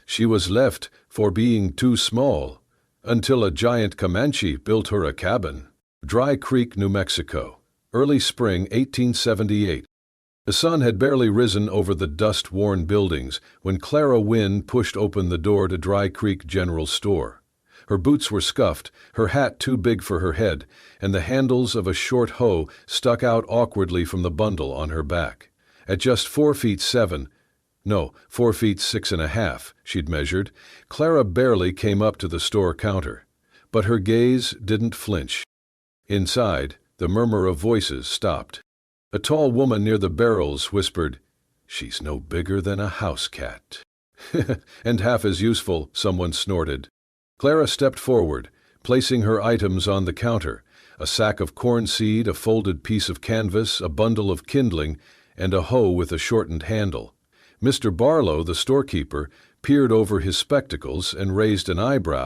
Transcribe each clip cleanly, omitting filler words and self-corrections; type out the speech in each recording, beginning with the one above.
She was left for being too small, until a giant Comanche built her a cabin. Dry Creek, New Mexico, early spring 1878. The sun had barely risen over the dust-worn buildings when Clara Wynne pushed open the door to Dry Creek General Store. Her boots were scuffed, her hat too big for her head, and the handles of a short hoe stuck out awkwardly from the bundle on her back. At just 4'7", no, 4'6½", she'd measured, Clara barely came up to the store counter. But her gaze didn't flinch. Inside, the murmur of voices stopped. A tall woman near the barrels whispered, "She's no bigger than a house cat." "And half as useful," someone snorted. Clara stepped forward, placing her items on the counter, a sack of corn seed, a folded piece of canvas, a bundle of kindling, and a hoe with a shortened handle. Mr. Barlow, the storekeeper, peered over his spectacles and raised an eyebrow.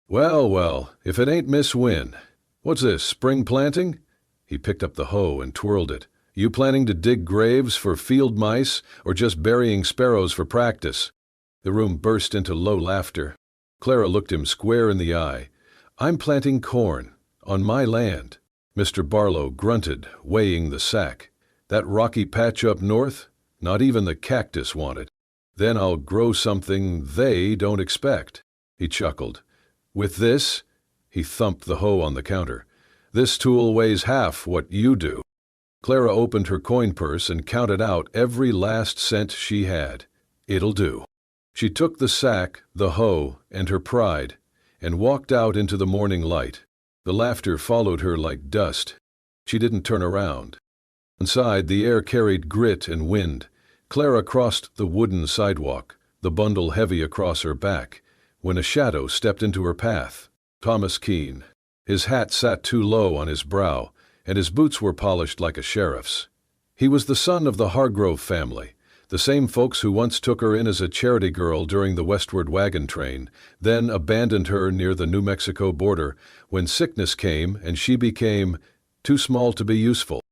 "Well, well, if it ain't Miss Wynne. What's this, spring planting?" He picked up the hoe and twirled it. "You planning to dig graves for field mice or just burying sparrows for practice?" The room burst into low laughter. Clara looked him square in the eye. "I'm planting corn, on my land." Mr. Barlow grunted, weighing the sack. "That rocky patch up north? Not even the cactus want it. Then I'll grow something they don't expect." He chuckled. "With this?" He thumped the hoe on the counter. "This tool weighs half what you do." Clara opened her coin purse and counted out every last cent she had. "It'll do." She took the sack, the hoe, and her pride, and walked out into the morning light. The laughter followed her like dust. She didn't turn around. Inside, the air carried grit and wind. Clara crossed the wooden sidewalk, the bundle heavy across her back, when a shadow stepped into her path. Thomas Keene. His hat sat too low on his brow, and his boots were polished like a sheriff's. He was the son of the Hargrove family, the same folks who once took her in as a charity girl during the westward wagon train, then abandoned her near the New Mexico border when sickness came and she became too small to be useful.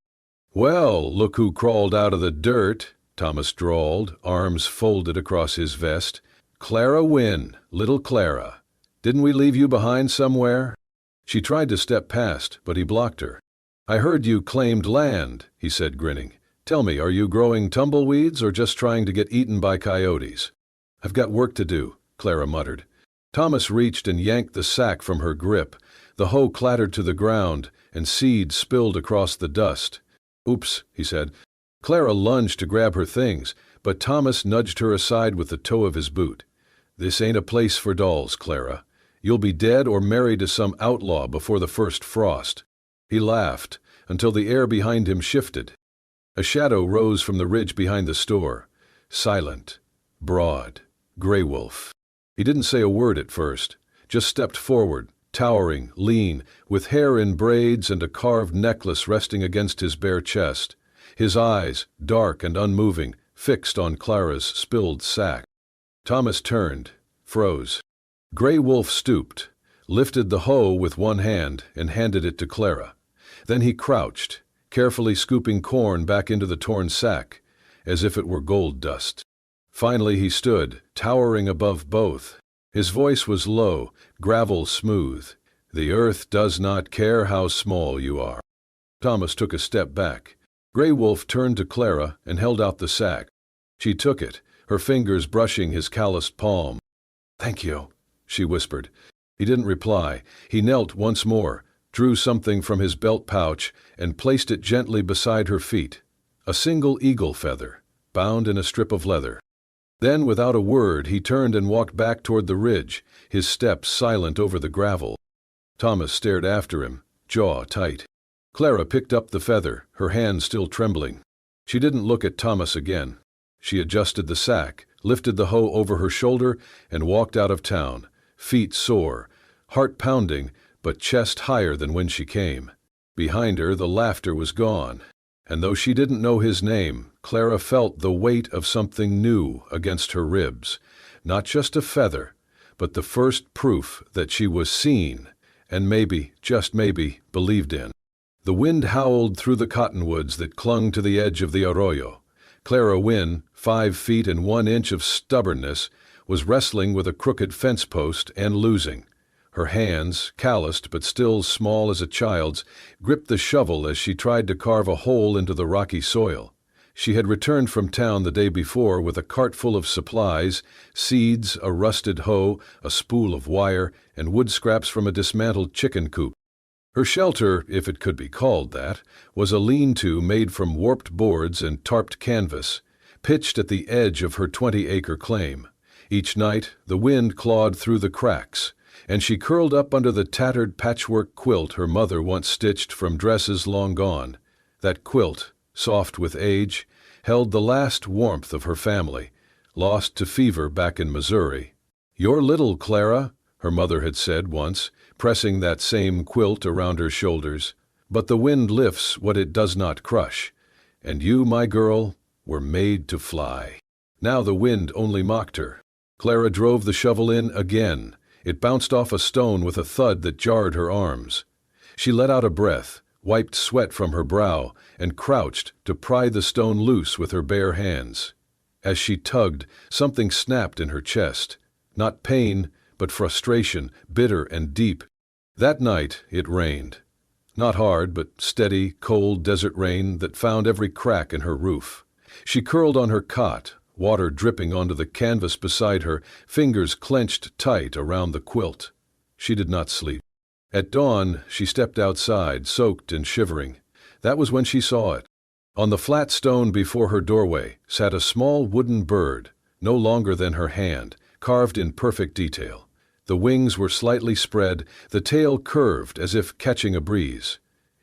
"Well, look who crawled out of the dirt," Thomas drawled, arms folded across his vest. "Clara Wynne, little Clara. Didn't we leave you behind somewhere?" She tried to step past, but he blocked her. "I heard you claimed land," he said, grinning. "Tell me, are you growing tumbleweeds or just trying to get eaten by coyotes?" "I've got work to do," Clara muttered. Thomas reached and yanked the sack from her grip. The hoe clattered to the ground, and seed spilled across the dust. "Oops," he said. Clara lunged to grab her things, but Thomas nudged her aside with the toe of his boot. "This ain't a place for dolls, Clara. You'll be dead or married to some outlaw before the first frost." He laughed until the air behind him shifted. A shadow rose from the ridge behind the store. Silent, broad, Gray Wolf. He didn't say a word at first, just stepped forward, towering, lean, with hair in braids and a carved necklace resting against his bare chest. His eyes, dark and unmoving, fixed on Clara's spilled sack. Thomas turned, froze. Gray Wolf stooped, lifted the hoe with one hand and handed it to Clara. Then he crouched, carefully scooping corn back into the torn sack, as if it were gold dust. Finally he stood, towering above both. His voice was low, gravel smooth. "The earth does not care how small you are." Thomas took a step back. Gray Wolf turned to Clara and held out the sack. She took it, her fingers brushing his calloused palm. "Thank you," she whispered. He didn't reply. He knelt once more, drew something from his belt pouch, and placed it gently beside her feet. A single eagle feather, bound in a strip of leather. Then, without a word, he turned and walked back toward the ridge, his steps silent over the gravel. Thomas stared after him, jaw tight. Clara picked up the feather, her hand still trembling. She didn't look at Thomas again. She adjusted the sack, lifted the hoe over her shoulder, and walked out of town, feet sore, heart pounding, but chest higher than when she came. Behind her, the laughter was gone, and though she didn't know his name, Clara felt the weight of something new against her ribs. Not just a feather, but the first proof that she was seen, and maybe, just maybe, believed in. The wind howled through the cottonwoods that clung to the edge of the arroyo. Clara Wynne, 5 feet and 1 inch of stubbornness, was wrestling with a crooked fence post and losing. Her hands, calloused but still small as a child's, gripped the shovel as she tried to carve a hole into the rocky soil. She had returned from town the day before with a cart full of supplies, seeds, a rusted hoe, a spool of wire, and wood scraps from a dismantled chicken coop. Her shelter, if it could be called that, was a lean-to made from warped boards and tarped canvas, pitched at the edge of her 20-acre claim. Each night, the wind clawed through the cracks, and she curled up under the tattered patchwork quilt her mother once stitched from dresses long gone. That quilt, soft with age, held the last warmth of her family, lost to fever back in Missouri. "You're little, Clara," her mother had said once, pressing that same quilt around her shoulders, "but the wind lifts what it does not crush, and you, my girl, were made to fly." Now the wind only mocked her. Clara drove the shovel in again. It bounced off a stone with a thud that jarred her arms. She let out a breath, wiped sweat from her brow, and crouched to pry the stone loose with her bare hands. As she tugged, something snapped in her chest. Not pain, but frustration, bitter and deep. That night it rained. Not hard, but steady, cold desert rain that found every crack in her roof. She curled on her cot, water dripping onto the canvas beside her, fingers clenched tight around the quilt. She did not sleep. At dawn, she stepped outside, soaked and shivering. That was when she saw it. On the flat stone before her doorway sat a small wooden bird, no longer than her hand, carved in perfect detail. The wings were slightly spread, the tail curved as if catching a breeze.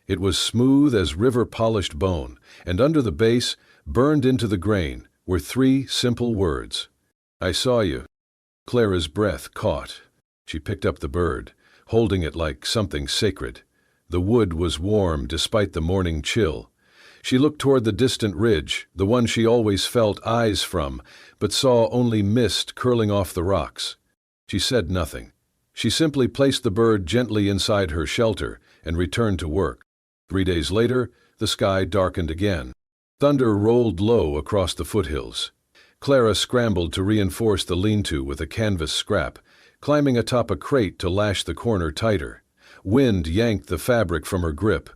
It was smooth as river-polished bone, and under the base, burned into the grain, were 3 simple words. "I saw you." Clara's breath caught. She picked up the bird, holding it like something sacred. The wood was warm despite the morning chill. She looked toward the distant ridge, the one she always felt eyes from, but saw only mist curling off the rocks. She said nothing. She simply placed the bird gently inside her shelter and returned to work. 3 days later, the sky darkened again. Thunder rolled low across the foothills. Clara scrambled to reinforce the lean-to with a canvas scrap, climbing atop a crate to lash the corner tighter. Wind yanked the fabric from her grip.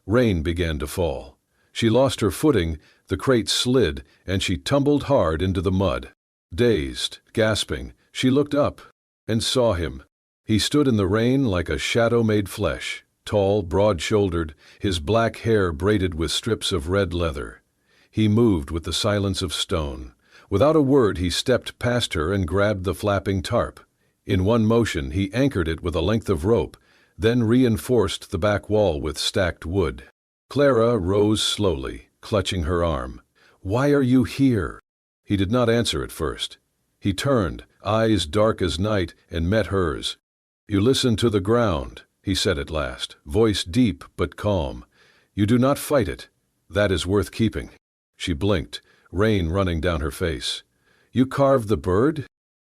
Rain began to fall. She lost her footing, the crate slid, and she tumbled hard into the mud. Dazed, gasping, she looked up and saw him. He stood in the rain like a shadow made flesh, tall, broad-shouldered, his black hair braided with strips of red leather. He moved with the silence of stone. Without a word, he stepped past her and grabbed the flapping tarp. In one motion, he anchored it with a length of rope, then reinforced the back wall with stacked wood. Clara rose slowly, clutching her arm. "Why are you here?" He did not answer at first. He turned, eyes dark as night, and met hers. "You listen to the ground," he said at last, voice deep but calm. "You do not fight it. That is worth keeping." She blinked, rain running down her face. "You carved the bird?"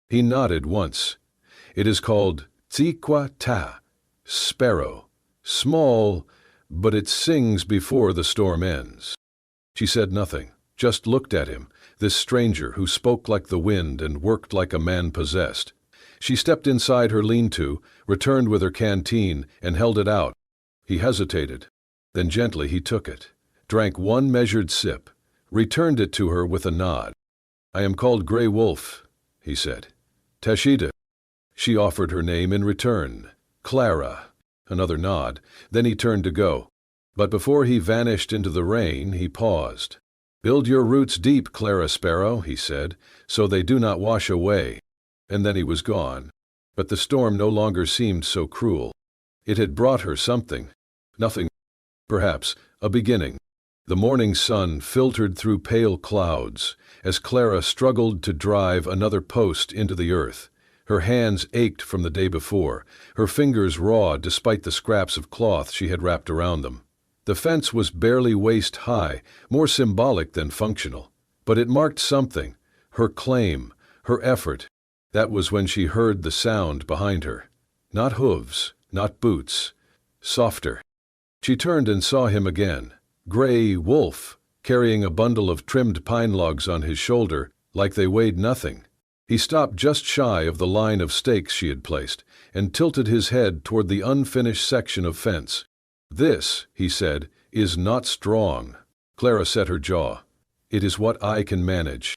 He nodded once. "It is called tsiqua-ta, sparrow. Small, but it sings before the storm ends." She said nothing, just looked at him, this stranger who spoke like the wind and worked like a man possessed. She stepped inside her lean-to, returned with her canteen, and held it out. He hesitated. Then gently he took it, drank one measured sip, returned it to her with a nod. "I am called Gray Wolf," he said. "Tashida." She offered her name in return. "Clara." Another nod. Then he turned to go. But before he vanished into the rain, he paused. "Build your roots deep, Clara Sparrow," he said, "so they do not wash away." And then he was gone. But the storm no longer seemed so cruel. It had brought her something. Nothing. Perhaps a beginning. The morning sun filtered through pale clouds as Clara struggled to drive another post into the earth. Her hands ached from the day before, her fingers raw despite the scraps of cloth she had wrapped around them. The fence was barely waist high, more symbolic than functional. But it marked something, her claim, her effort. That was when she heard the sound behind her. Not hooves, not boots. Softer. She turned and saw him again. Gray Wolf, carrying a bundle of trimmed pine logs on his shoulder like they weighed nothing. He stopped just shy of the line of stakes she had placed and tilted his head toward the unfinished section of fence. "This," he said, "is not strong." Clara set her jaw. "It is what I can manage."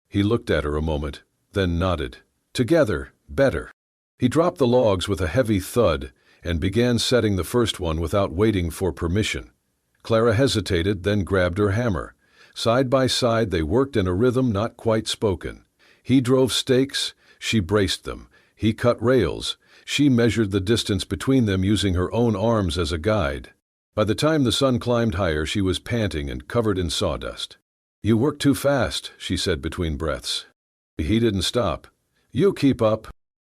He looked at her a moment, then nodded. "Together, better." He dropped the logs with a heavy thud and began setting the first one without waiting for permission. Clara hesitated, then grabbed her hammer. Side by side they worked in a rhythm not quite spoken. He drove stakes, she braced them. He cut rails, she measured the distance between them using her own arms as a guide. By the time the sun climbed higher, she was panting and covered in sawdust. "You work too fast," she said between breaths. He didn't stop. "You keep up."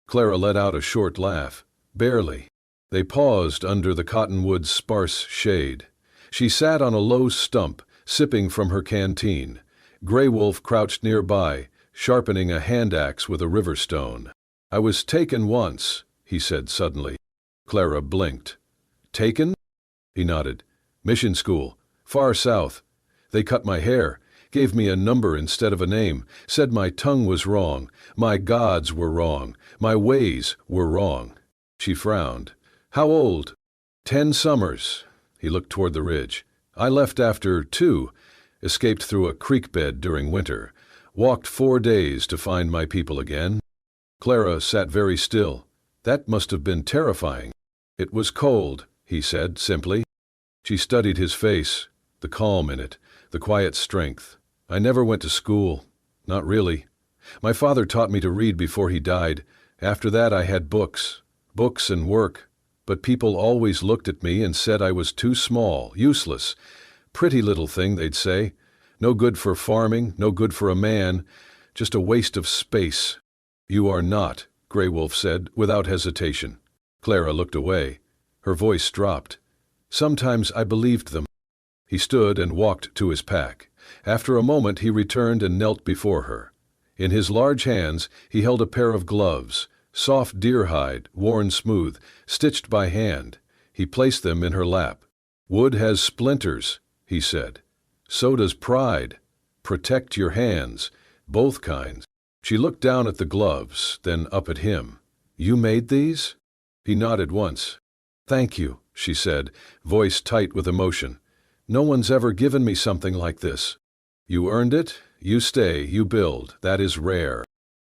Clara let out a short laugh. "Barely." They paused under the cottonwood's sparse shade. She sat on a low stump, sipping from her canteen. Gray Wolf crouched nearby, sharpening a hand axe with a river stone. "I was taken once," he said suddenly. Clara blinked. "Taken?" He nodded. "Mission school. Far south. They cut my hair, gave me a number instead of a name, said my tongue was wrong, my gods were wrong, my ways were wrong." She frowned. "How old?" 10 summers." He looked toward the ridge. "I left after 2, escaped through a creek bed during winter, walked 4 days to find my people again." Clara sat very still. "That must have been terrifying." "It was cold," he said simply. She studied his face, the calm in it, the quiet strength. "I never went to school. Not really. My father taught me to read before he died. After that I had books and work. But people always looked at me and said I was too small, useless. Pretty little thing, they'd say. No good for farming, no good for a man, just a waste of space." "You are not," Gray Wolf said, without hesitation. Clara looked away. Her voice dropped. "Sometimes I believed them." He stood and walked to his pack. After a moment he returned and knelt before her. In his large hands he held a pair of gloves, soft deer hide, worn smooth, stitched by hand. He placed them in her lap. "Wood has splinters," he said. "So does pride. Protect your hands, both kinds." She looked down at the gloves, then up at him. "You made these?" He nodded once. "Thank you," she said, voice tight with emotion. "No one's ever given me something like this." "You earned it. You stay, you build. That is rare."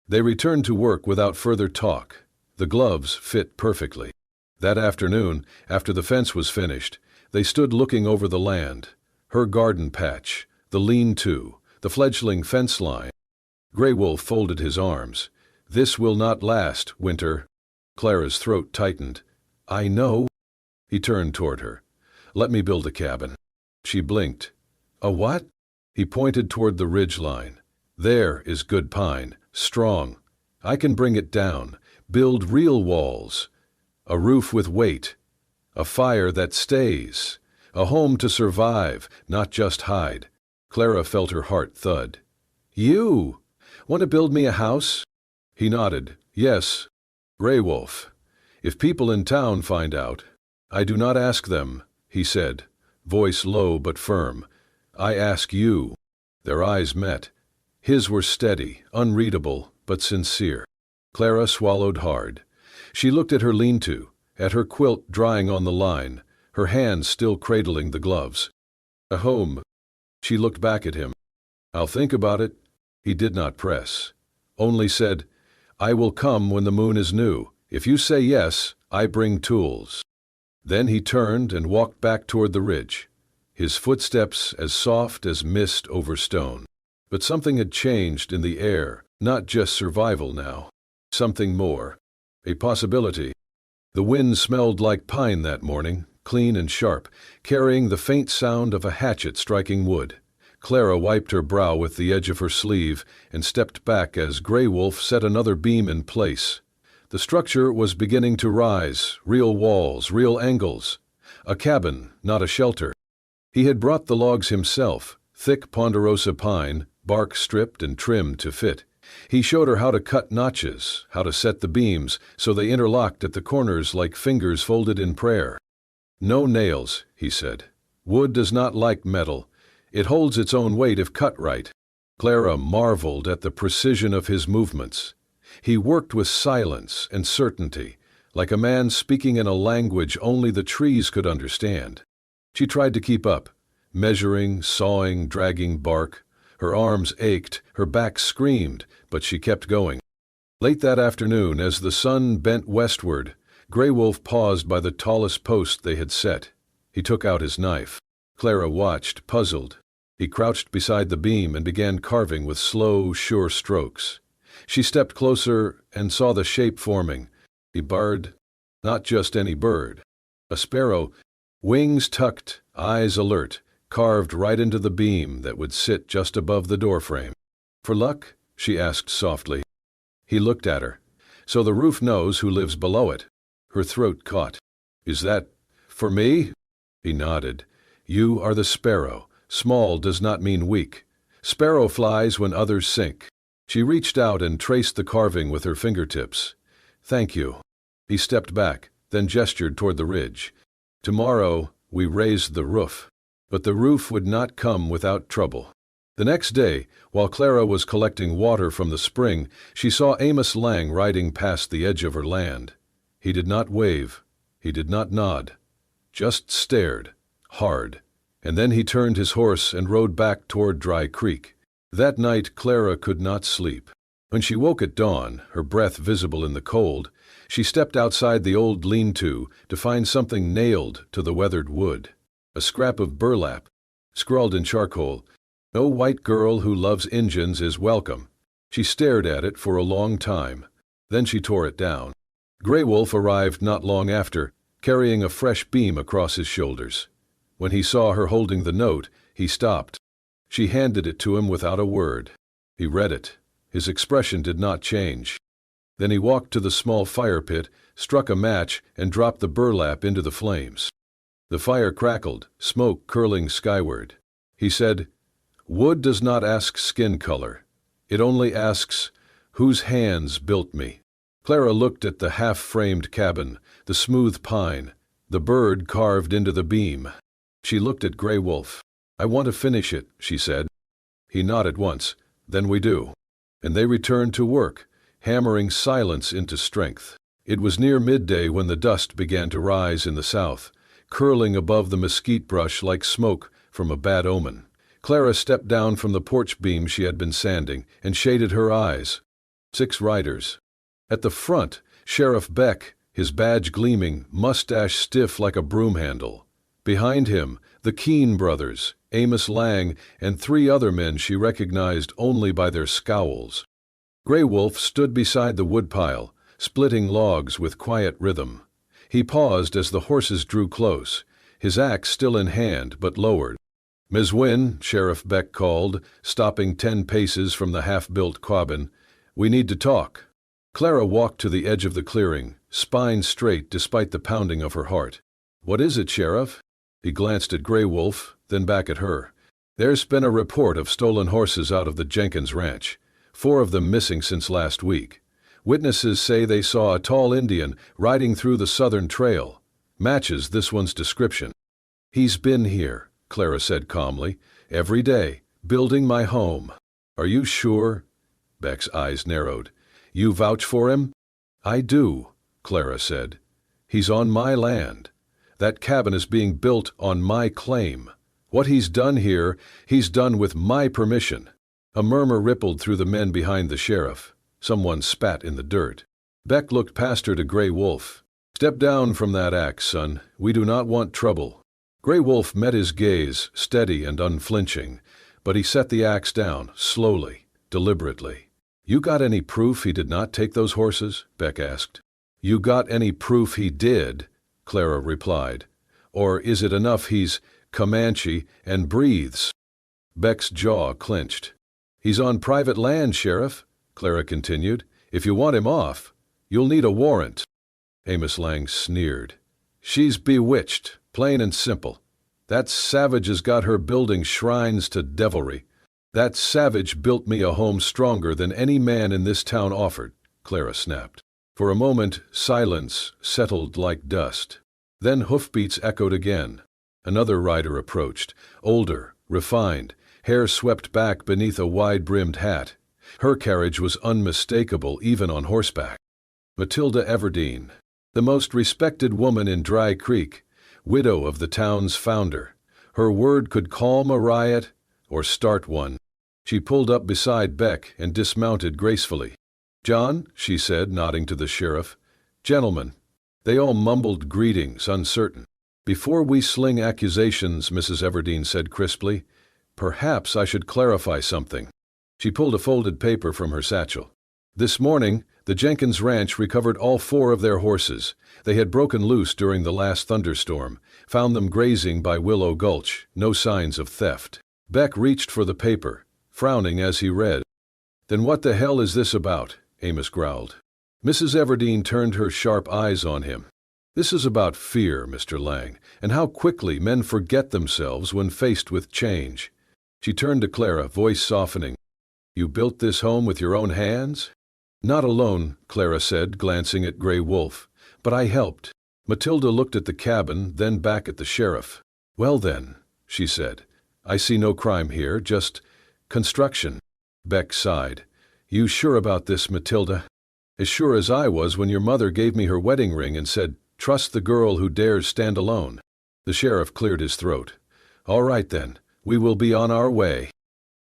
They returned to work without further talk. The gloves fit perfectly. That afternoon, after the fence was finished, they stood looking over the land. Her garden patch, the lean-to, the fledgling fence line. Gray Wolf folded his arms. "This will not last, Winter." Clara's throat tightened. "I know." He turned toward her. "Let me build a cabin." She blinked. "A what?" He pointed toward the ridge line. "There is good pine, strong. I can bring it down, build real walls. A roof with weight. A fire that stays. A home to survive, not just hide." Clara felt her heart thud. "You want to build me a house?" He nodded. "Yes." "Gray Wolf, if people in town find out—" "I do not ask them," he said, voice low but firm. "I ask you." Their eyes met. His were steady, unreadable, but sincere. Clara swallowed hard. She looked at her lean-to, at her quilt drying on the line, her hands still cradling the gloves. "A home." She looked back at him. "I'll think about it." He did not press, only said, "I will come when the moon is new. If you say yes, I bring tools." Then he turned and walked back toward the ridge, his footsteps as soft as mist over stone. But something had changed in the air, not just survival now. Something more. A possibility. The wind smelled like pine that morning, clean and sharp, carrying the faint sound of a hatchet striking wood. Clara wiped her brow with the edge of her sleeve and stepped back as Gray Wolf set another beam in place. The structure was beginning to rise, real walls, real angles. A cabin, not a shelter. He had brought the logs himself, thick ponderosa pine, bark stripped and trimmed to fit. He showed her how to cut notches, how to set the beams so they interlocked at the corners like fingers folded in prayer. "No nails," he said. "Wood does not like metal. It holds its own weight if cut right." Clara marveled at the precision of his movements. He worked with silence and certainty, like a man speaking in a language only the trees could understand. She tried to keep up, measuring, sawing, dragging bark. Her arms ached, her back screamed, but she kept going. Late that afternoon, as the sun bent westward, Grey Wolf paused by the tallest post they had set. He took out his knife. Clara watched, puzzled. He crouched beside the beam and began carving with slow, sure strokes. She stepped closer and saw the shape forming. A bird, not just any bird. A sparrow, wings tucked, eyes alert, carved right into the beam that would sit just above the doorframe. "For luck?" she asked softly. He looked at her. "So the roof knows who lives below it." Her throat caught. "Is that for me?" He nodded. "You are the sparrow. Small does not mean weak. Sparrow flies when others sink." She reached out and traced the carving with her fingertips. "Thank you." He stepped back, then gestured toward the ridge. "Tomorrow we raised the roof." But the roof would not come without trouble. The next day, while Clara was collecting water from the spring, she saw Amos Lang riding past the edge of her land. He did not wave. He did not nod. Just stared, hard. And then he turned his horse and rode back toward Dry Creek. That night Clara could not sleep. When she woke at dawn, her breath visible in the cold, she stepped outside the old lean-to to find something nailed to the weathered wood. A scrap of burlap, scrawled in charcoal, "No white girl who loves Injuns is welcome." She stared at it for a long time. Then she tore it down. Grey Wolf arrived not long after, carrying a fresh beam across his shoulders. When he saw her holding the note, he stopped. She handed it to him without a word. He read it. His expression did not change. Then he walked to the small fire pit, struck a match, and dropped the burlap into the flames. The fire crackled, smoke curling skyward. He said, "Wood does not ask skin color. It only asks, whose hands built me?" Clara looked at the half-framed cabin, the smooth pine, the bird carved into the beam. She looked at Grey Wolf. "I want to finish it," she said. He nodded once. "Then we do." And they returned to work, hammering silence into strength. It was near midday when the dust began to rise in the south, curling above the mesquite brush like smoke from a bad omen. Clara stepped down from the porch beam she had been sanding and shaded her eyes. 6 riders. At the front, Sheriff Beck, his badge gleaming, mustache stiff like a broom handle. Behind him, the Keene brothers, Amos Lang, and 3 other men she recognized only by their scowls. Grey Wolf stood beside the woodpile, splitting logs with quiet rhythm. He paused as the horses drew close, his axe still in hand but lowered. "Ms. Wynne," Sheriff Beck called, stopping 10 paces from the half-built cabin, "we need to talk." Clara walked to the edge of the clearing, spine straight despite the pounding of her heart. "What is it, Sheriff?" He glanced at Grey Wolf, then back at her. "There's been a report of stolen horses out of the Jenkins ranch, 4 of them missing since last week. Witnesses say they saw a tall Indian riding through the southern trail. Matches this one's description." "He's been here," Clara said calmly, "every day, building my home." "Are you sure?" Beck's eyes narrowed. "You vouch for him?" "I do," Clara said. "He's on my land. That cabin is being built on my claim. What he's done here, he's done with my permission." A murmur rippled through the men behind the sheriff. Someone spat in the dirt. Beck looked past her to Grey Wolf. "Step down from that axe, son. We do not want trouble." Grey Wolf met his gaze, steady and unflinching, but he set the axe down, slowly, deliberately. "You got any proof he did not take those horses?" Beck asked. "You got any proof he did?" Clara replied. "Or is it enough he's Comanche and breathes?" Beck's jaw clenched. "He's on private land, Sheriff," Clara continued. "If you want him off, you'll need a warrant." Amos Lang sneered. "She's bewitched, plain and simple. That savage has got her building shrines to devilry." "That savage built me a home stronger than any man in this town offered," Clara snapped. For a moment, silence settled like dust. Then hoofbeats echoed again. Another rider approached, older, refined, hair swept back beneath a wide-brimmed hat. Her carriage was unmistakable even on horseback. Matilda Everdeen, the most respected woman in Dry Creek, widow of the town's founder. Her word could calm a riot or start one. She pulled up beside Beck and dismounted gracefully. "John," she said, nodding to the sheriff. "Gentlemen." They all mumbled greetings, uncertain. "Before we sling accusations," Mrs. Everdeen said crisply, "perhaps I should clarify something." She pulled a folded paper from her satchel. "This morning, the Jenkins Ranch recovered all 4 of their horses. They had broken loose during the last thunderstorm, found them grazing by Willow Gulch, no signs of theft." Beck reached for the paper, frowning as he read. "Then what the hell is this about?" Amos growled. Mrs. Everdeen turned her sharp eyes on him. "This is about fear, Mr. Lang, and how quickly men forget themselves when faced with change." She turned to Clara, voice softening. "You built this home with your own hands?" "Not alone," Clara said, glancing at Grey Wolf, "but I helped." Matilda looked at the cabin, then back at the sheriff. "Well then," she said, "I see no crime here, just construction." Beck sighed. "You sure about this, Matilda?" "As sure as I was when your mother gave me her wedding ring and said, 'Trust the girl who dares stand alone.'" The sheriff cleared his throat. "All right then, we will be on our way."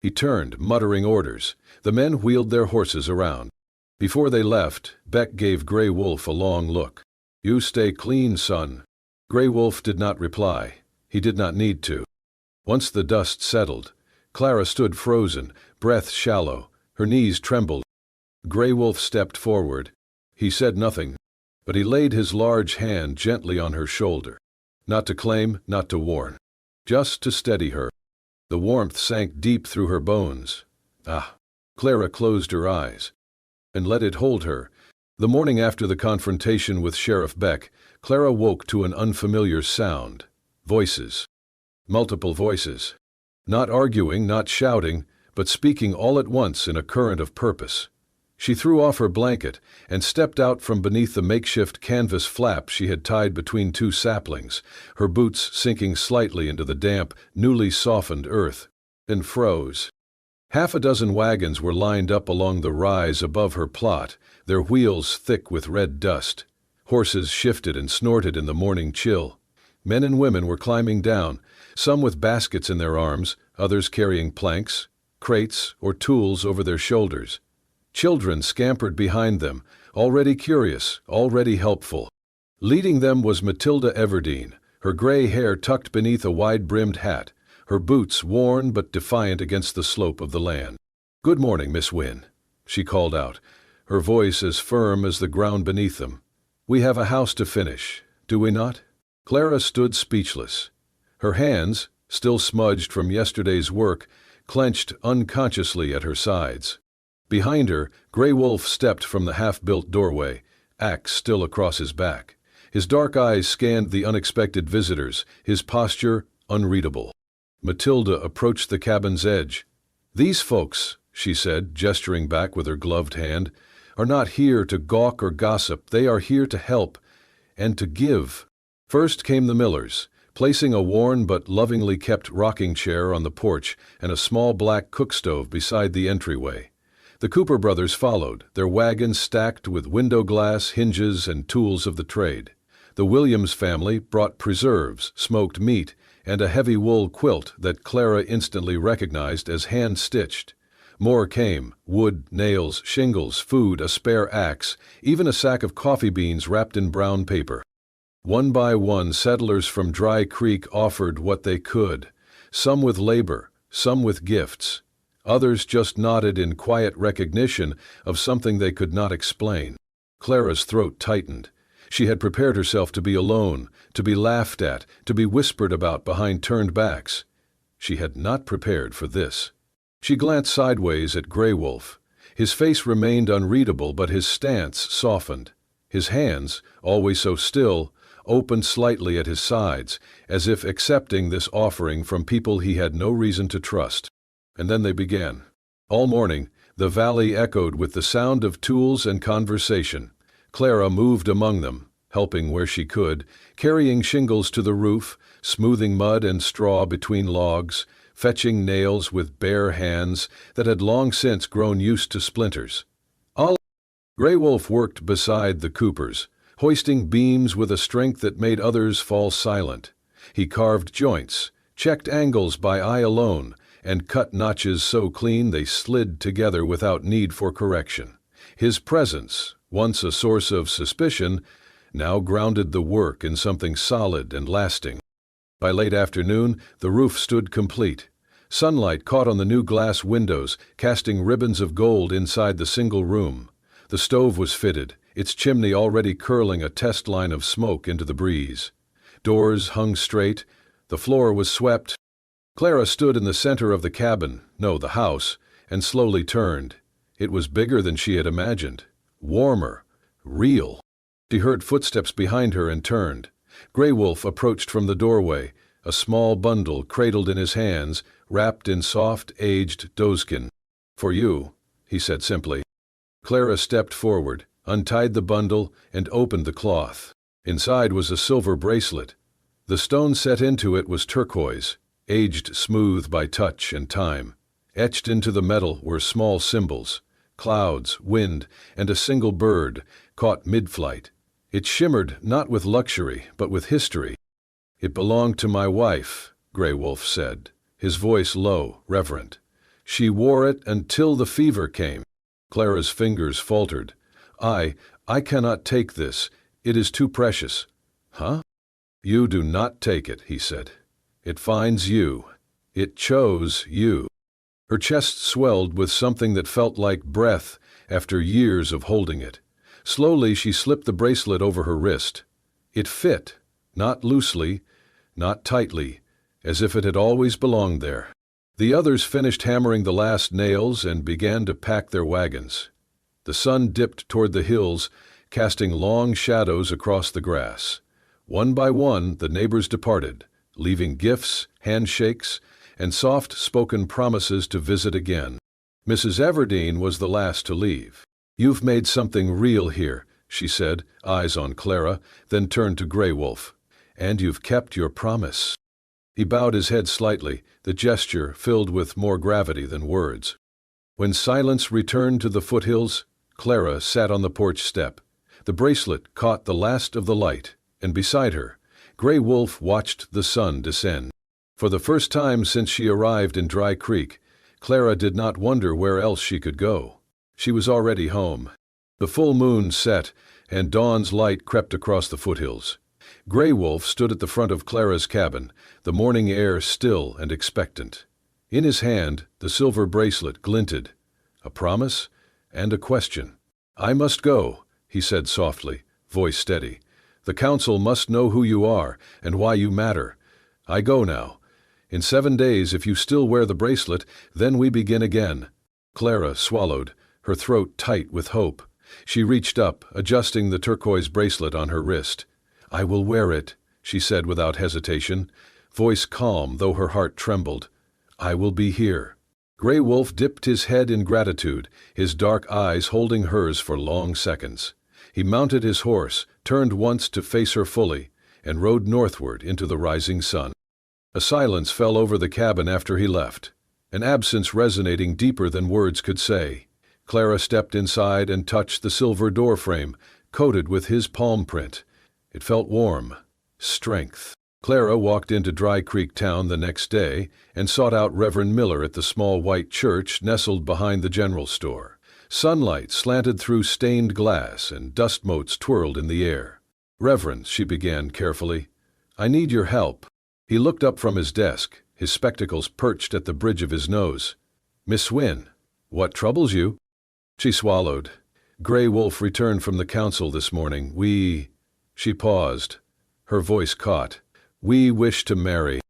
He turned, muttering orders. The men wheeled their horses around. Before they left, Beck gave Grey Wolf a long look. "You stay clean, son." Grey Wolf did not reply. He did not need to. Once the dust settled, Clara stood frozen, breath shallow, her knees trembled. Grey Wolf stepped forward. He said nothing, but he laid his large hand gently on her shoulder. Not to claim, not to warn. Just to steady her. The warmth sank deep through her bones. Ah! Clara closed her eyes and let it hold her. The morning after the confrontation with Sheriff Beck, Clara woke to an unfamiliar sound. Voices. Multiple voices. Not arguing, not shouting, but speaking all at once in a current of purpose. She threw off her blanket and stepped out from beneath the makeshift canvas flap she had tied between 2 saplings, her boots sinking slightly into the damp, newly softened earth, and froze. Half a dozen wagons were lined up along the rise above her plot, their wheels thick with red dust. Horses shifted and snorted in the morning chill. Men and women were climbing down, some with baskets in their arms, others carrying planks, crates, or tools over their shoulders. Children scampered behind them, already curious, already helpful. Leading them was Matilda Everdeen, her gray hair tucked beneath a wide-brimmed hat, her boots worn but defiant against the slope of the land. "Good morning, Miss Wynne," she called out, her voice as firm as the ground beneath them. "We have a house to finish, do we not?" Clara stood speechless. Her hands, still smudged from yesterday's work, clenched unconsciously at her sides. Behind her, Grey Wolf stepped from the half-built doorway, axe still across his back. His dark eyes scanned the unexpected visitors, his posture unreadable. Matilda approached the cabin's edge. "These folks," she said, gesturing back with her gloved hand, "are not here to gawk or gossip. They are here to help and to give." First came the Millers, placing a worn but lovingly kept rocking chair on the porch and a small black cook stove beside the entryway. The Cooper brothers followed, their wagons stacked with window glass, hinges, and tools of the trade. The Williams family brought preserves, smoked meat, and a heavy wool quilt that Clara instantly recognized as hand-stitched. More came: wood, nails, shingles, food, a spare axe, even a sack of coffee beans wrapped in brown paper. One by one, settlers from Dry Creek offered what they could, some with labor, some with gifts. Others just nodded in quiet recognition of something they could not explain. Clara's throat tightened. She had prepared herself to be alone, to be laughed at, to be whispered about behind turned backs. She had not prepared for this. She glanced sideways at Grey Wolf. His face remained unreadable, but his stance softened. His hands, always so still, opened slightly at his sides, as if accepting this offering from people he had no reason to trust. And then they began. All morning, the valley echoed with the sound of tools and conversation. Clara moved among them, helping where she could, carrying shingles to the roof, smoothing mud and straw between logs, fetching nails with bare hands that had long since grown used to splinters. Grey Wolf worked beside the Coopers, hoisting beams with a strength that made others fall silent. He carved joints, checked angles by eye alone, and cut notches so clean they slid together without need for correction. His presence, once a source of suspicion, now grounded the work in something solid and lasting. By late afternoon, the roof stood complete. Sunlight caught on the new glass windows, casting ribbons of gold inside the single room. The stove was fitted, its chimney already curling a test line of smoke into the breeze. Doors hung straight. The floor was swept. Clara stood in the center of the cabin, no, the house, and slowly turned. It was bigger than she had imagined. Warmer. Real. She heard footsteps behind her and turned. Grey Wolf approached from the doorway, a small bundle cradled in his hands, wrapped in soft, aged doeskin. "For you," he said simply. Clara stepped forward, untied the bundle, and opened the cloth. Inside was a silver bracelet. The stone set into it was turquoise, aged smooth by touch and time. Etched into the metal were small symbols, clouds, wind, and a single bird, caught mid-flight. It shimmered not with luxury, but with history. "It belonged to my wife," Grey Wolf said, his voice low, reverent. "She wore it until the fever came." Clara's fingers faltered. I cannot take this. It is too precious." "Huh?" "You do not take it," he said. "It finds you. It chose you." Her chest swelled with something that felt like breath after years of holding it. Slowly she slipped the bracelet over her wrist. It fit, not loosely, not tightly, as if it had always belonged there. The others finished hammering the last nails and began to pack their wagons. The sun dipped toward the hills, casting long shadows across the grass. One by one, the neighbors departed, leaving gifts, handshakes, and soft-spoken promises to visit again. Mrs. Everdeen was the last to leave. "You've made something real here," she said, eyes on Clara, then turned to Grey Wolf. "And you've kept your promise." He bowed his head slightly, the gesture filled with more gravity than words. When silence returned to the foothills, Clara sat on the porch step. The bracelet caught the last of the light, and beside her, Grey Wolf watched the sun descend. For the first time since she arrived in Dry Creek, Clara did not wonder where else she could go. She was already home. The full moon set, and dawn's light crept across the foothills. Grey Wolf stood at the front of Clara's cabin, the morning air still and expectant. In his hand, the silver bracelet glinted, a promise and a question. "I must go," he said softly, voice steady. "The council must know who you are and why you matter. I go now. In 7 days, if you still wear the bracelet, then we begin again." Clara swallowed, her throat tight with hope. She reached up, adjusting the turquoise bracelet on her wrist. "I will wear it," she said without hesitation, voice calm though her heart trembled. "I will be here." Grey Wolf dipped his head in gratitude, his dark eyes holding hers for long seconds. He mounted his horse, turned once to face her fully, and rode northward into the rising sun. A silence fell over the cabin after he left, an absence resonating deeper than words could say. Clara stepped inside and touched the silver doorframe, coated with his palm print. It felt warm. Strength. Clara walked into Dry Creek Town the next day and sought out Reverend Miller at the small white church nestled behind the general store. Sunlight slanted through stained glass and dust motes twirled in the air. "Reverend," she began carefully, "I need your help." He looked up from his desk, his spectacles perched at the bridge of his nose. "Miss Wynne, what troubles you?" She swallowed. "Grey Wolf returned from the council this morning. She paused. Her voice caught. "We wish to marry."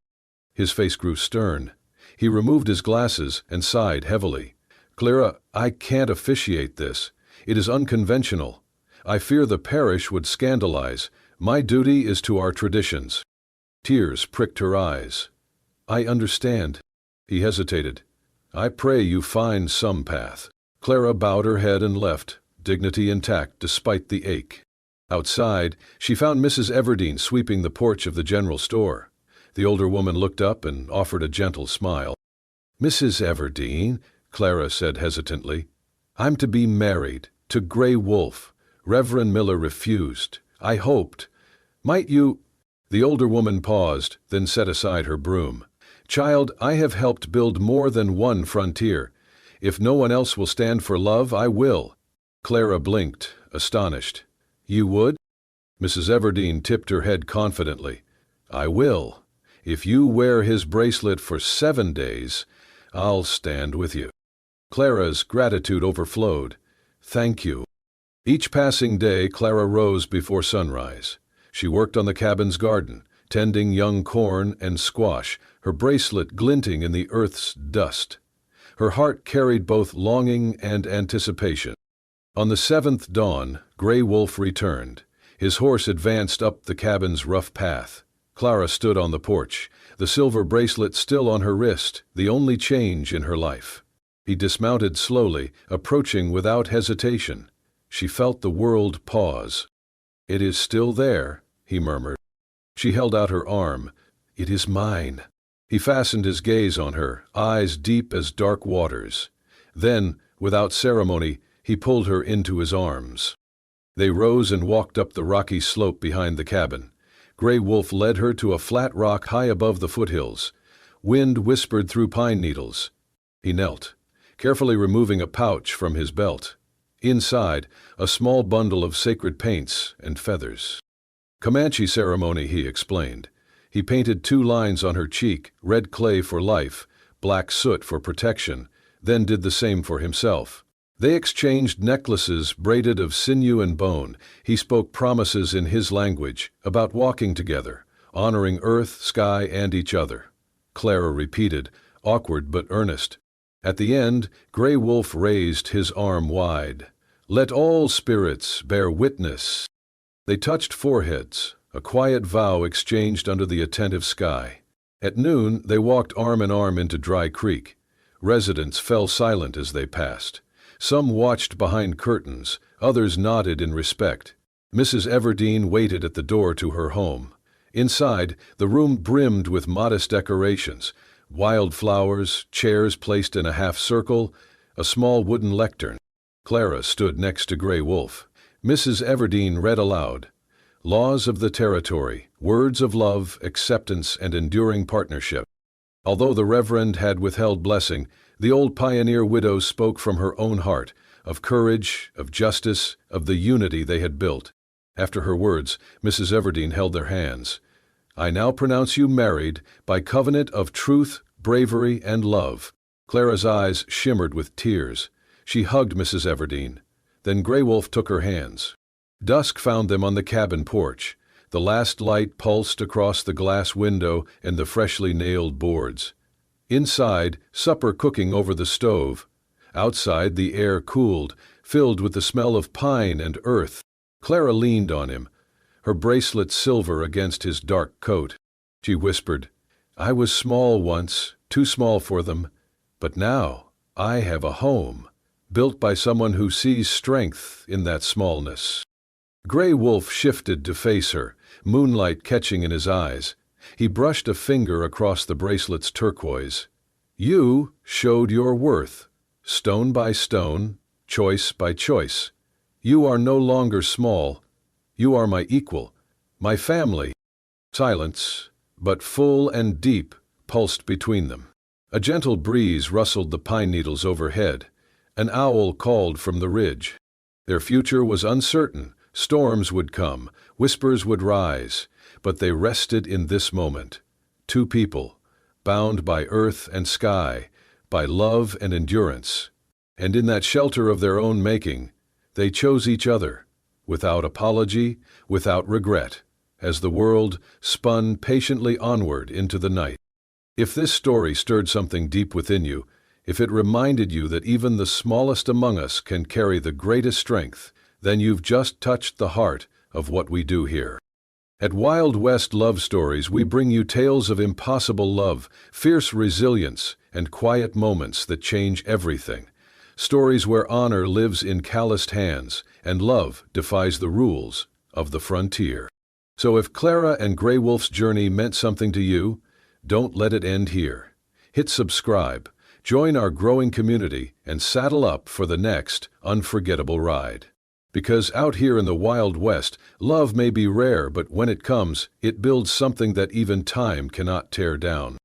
His face grew stern. He removed his glasses and sighed heavily. "Clara, I can't officiate this. It is unconventional. I fear the parish would scandalize. My duty is to our traditions." Tears pricked her eyes. "I understand." He hesitated. "I pray you find some path." Clara bowed her head and left, dignity intact despite the ache. Outside, she found Mrs. Everdeen sweeping the porch of the general store. The older woman looked up and offered a gentle smile. Mrs. Everdeen, Clara said hesitantly, I'm to be married to Grey Wolf. Reverend Miller refused. I hoped. Might you— The older woman paused, then set aside her broom. Child, I have helped build more than one frontier. If no one else will stand for love, I will. Clara blinked, astonished. You would? Mrs. Everdeen tipped her head confidently. I will. If you wear his bracelet for 7 days, I'll stand with you. Clara's gratitude overflowed. Thank you. Each passing day, Clara rose before sunrise. She worked on the cabin's garden, tending young corn and squash, her bracelet glinting in the earth's dust. Her heart carried both longing and anticipation. On the 7th dawn, Grey Wolf returned. His horse advanced up the cabin's rough path. Clara stood on the porch, the silver bracelet still on her wrist, the only change in her life. He dismounted slowly, approaching without hesitation. She felt the world pause. It is still there, he murmured. She held out her arm. It is mine. He fastened his gaze on her, eyes deep as dark waters. Then, without ceremony, he pulled her into his arms. They rose and walked up the rocky slope behind the cabin. Grey Wolf led her to a flat rock high above the foothills. Wind whispered through pine needles. He knelt, carefully removing a pouch from his belt. Inside, a small bundle of sacred paints and feathers. Comanche ceremony, he explained. He painted 2 lines on her cheek, red clay for life, black soot for protection, then did the same for himself. They exchanged necklaces braided of sinew and bone. He spoke promises in his language about walking together, honoring earth, sky, and each other. Clara repeated, awkward but earnest. At the end, Grey Wolf raised his arm wide. Let all spirits bear witness. They touched foreheads, a quiet vow exchanged under the attentive sky. At noon, they walked arm in arm into Dry Creek. Residents fell silent as they passed. Some watched behind curtains, others nodded in respect. Mrs. Everdeen waited at the door to her home. Inside, the room brimmed with modest decorations, wild flowers, chairs placed in a half circle, a small wooden lectern. Clara stood next to Grey Wolf. Mrs. Everdeen read aloud, Laws of the territory, words of love, acceptance, and enduring partnership. Although the Reverend had withheld blessing, the old pioneer widow spoke from her own heart, of courage, of justice, of the unity they had built. After her words, Mrs. Everdeen held their hands. I now pronounce you married by covenant of truth, bravery, and love. Clara's eyes shimmered with tears. She hugged Mrs. Everdeen. Then Grey Wolf took her hands. Dusk found them on the cabin porch. The last light pulsed across the glass window and the freshly nailed boards. Inside, supper cooking over the stove. Outside, the air cooled, filled with the smell of pine and earth. Clara leaned on him, her bracelet silver against his dark coat. She whispered, I was small once, too small for them, but now I have a home, built by someone who sees strength in that smallness. Grey Wolf shifted to face her, moonlight catching in his eyes. He brushed a finger across the bracelet's turquoise. You showed your worth, stone by stone, choice by choice. You are no longer small. You are my equal, my family. Silence, but full and deep, pulsed between them. A gentle breeze rustled the pine needles overhead. An owl called from the ridge. Their future was uncertain. Storms would come, whispers would rise, but they rested in this moment. 2 people, bound by earth and sky, by love and endurance. And in that shelter of their own making, they chose each other, without apology, without regret, as the world spun patiently onward into the night. If this story stirred something deep within you, if it reminded you that even the smallest among us can carry the greatest strength, then you've just touched the heart of what we do here. At Wild West Love Stories, we bring you tales of impossible love, fierce resilience, and quiet moments that change everything. Stories where honor lives in calloused hands and love defies the rules of the frontier. So if Clara and Grey Wolf's journey meant something to you, don't let it end here. Hit subscribe, Join our growing community and saddle up for the next unforgettable ride. Because out here in the Wild West, love may be rare, but when it comes, it builds something that even time cannot tear down.